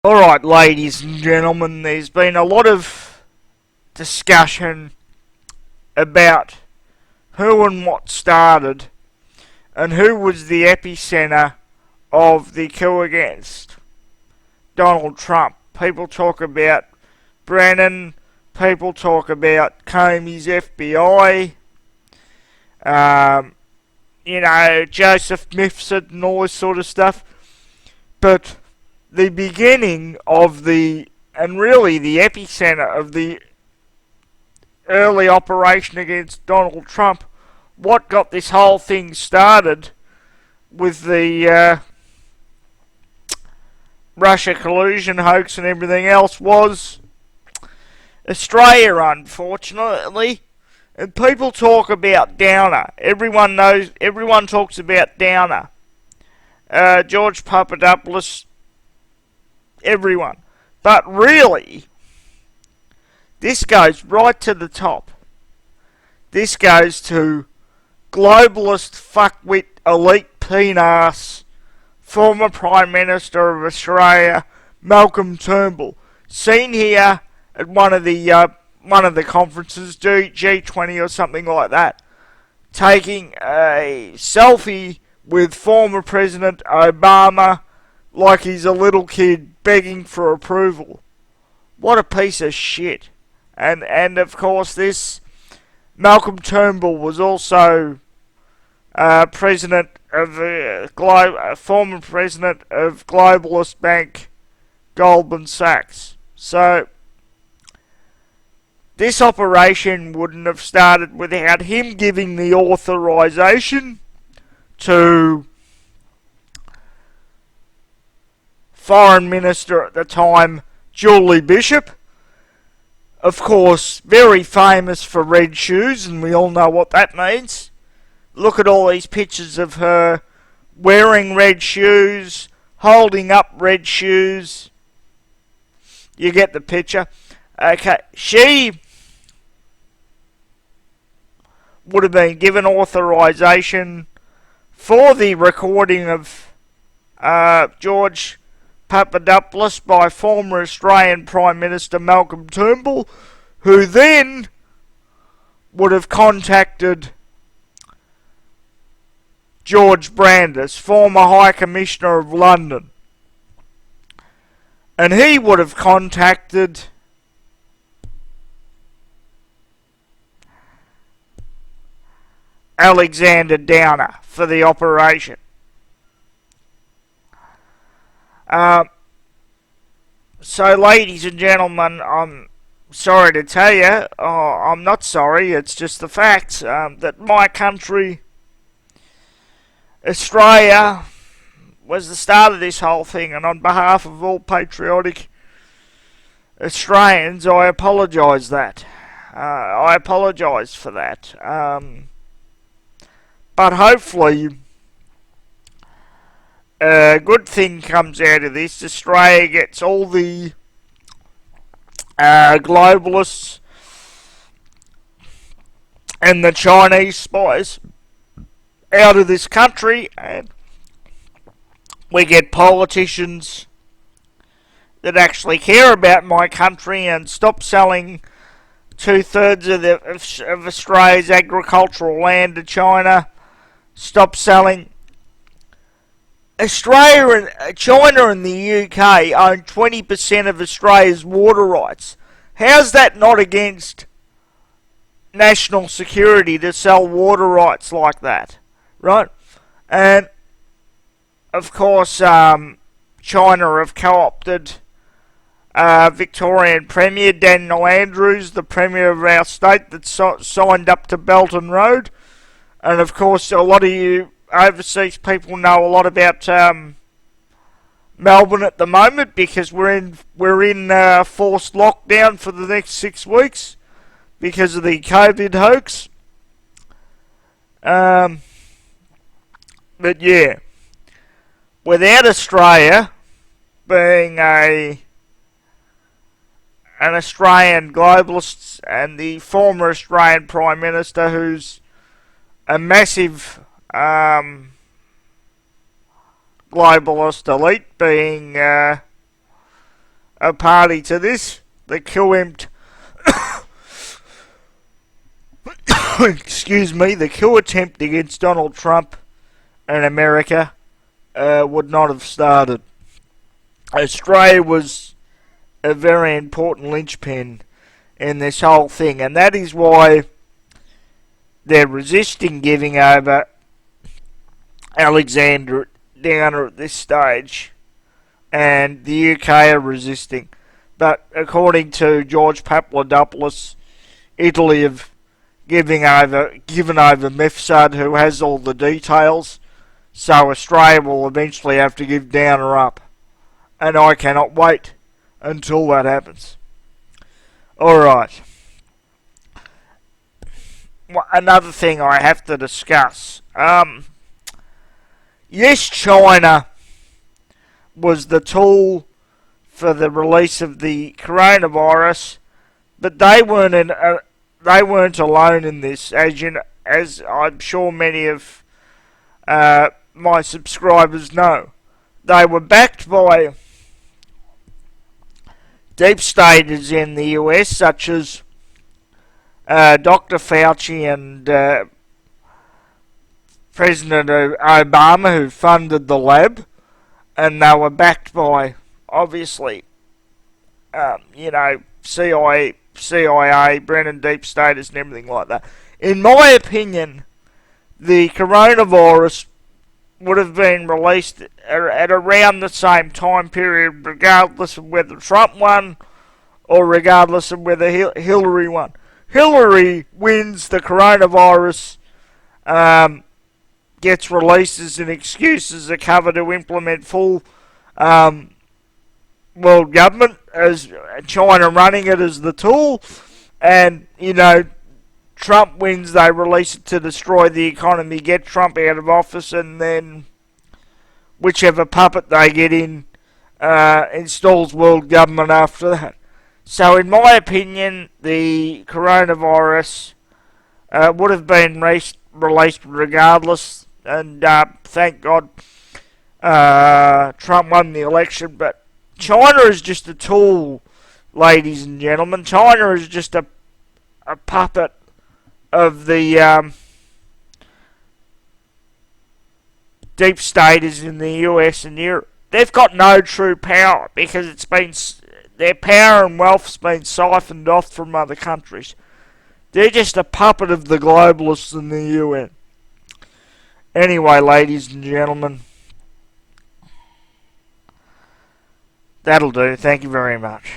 Alright, ladies and gentlemen, there's been a lot of discussion about who and what started and who was the epicenter of the coup against Donald Trump. People talk about Brennan, people talk about Comey's FBI, Joseph Mifsud and all this sort of stuff, but the beginning of and really the epicenter of the early operation against Donald Trump, what got this whole thing started with the Russia collusion hoax and everything else, was Australia, unfortunately. And people talk about Downer. Everyone talks about Downer. George Papadopoulos, everyone. But really, this goes right to the top. This goes to globalist fuckwit elite peen-ass former Prime Minister of Australia, Malcolm Turnbull, seen here at one of the conferences, G20 or something like that, taking a selfie with former President Obama like he's a little kid begging for approval. What a piece of shit. And of course, this Malcolm Turnbull was also president of former president of globalist bank Goldman Sachs. So this operation wouldn't have started without him giving the authorization to Foreign Minister at the time, Julie Bishop. Of course, very famous for red shoes, and we all know what that means. Look at all these pictures of her wearing red shoes, holding up red shoes. You get the picture. Okay, she would have been given authorization for the recording of George Papadopoulos by former Australian Prime Minister Malcolm Turnbull, who then would have contacted George Brandis, former High Commissioner of London, and he would have contacted Alexander Downer for the operation. So, ladies and gentlemen, I'm sorry to tell you, I'm not sorry, it's just the fact that my country, Australia, was the start of this whole thing, and on behalf of all patriotic Australians, I apologise that. I apologise for that. But hopefully a good thing comes out of this. Australia gets all the globalists and the Chinese spies out of this country, and we get politicians that actually care about my country and stop selling 2/3 of Australia's agricultural land to China. Stop selling. China and the UK own 20% of Australia's water rights. How's that not against national security to sell water rights like that? Right? And, of course, China have co-opted Victorian Premier Daniel Andrews, the Premier of our state that signed up to Belton Road. And, of course, a lot of you overseas people know a lot about Melbourne at the moment, because we're in forced lockdown for the next 6 weeks because of the COVID hoax. But yeah, without Australia being an Australian globalist and the former Australian Prime Minister, who's a massive globalist elite, being a party to this. The coup excuse me, the coup attempt against Donald Trump and America would not have started. Australia was a very important linchpin in this whole thing, and that is why they're resisting giving over Alexandria at this stage, and the UK are resisting. But according to George Papadopoulos, Italy have given over Mifsud, who has all the details, so Australia will eventually have to give down or up. And I cannot wait until that happens. Alright. Another thing I have to discuss. Yes, China was the tool for the release of the coronavirus, but they weren't alone in this, as I'm sure many of my subscribers know. They were backed by deep staters in the US, such as Dr. Fauci and President Obama, who funded the lab, and they were backed by, obviously, CIA, Brennan deep staters and everything like that. In my opinion, the coronavirus would have been released at around the same time period, regardless of whether Trump won or regardless of whether Hillary won. Hillary wins, the coronavirus gets released as an excuse, as a cover to implement full world government, as China running it as the tool, and, Trump wins, they release it to destroy the economy, get Trump out of office, and then whichever puppet they get in installs world government after that. So in my opinion, the coronavirus would have been released regardless, and thank God Trump won the election. But China is just a tool, ladies and gentlemen. China is just a puppet of the deep staters in the US and Europe. They've got no true power because their power and wealth's been siphoned off from other countries. They're just a puppet of the globalists in the UN. Anyway, ladies and gentlemen, that'll do. Thank you very much.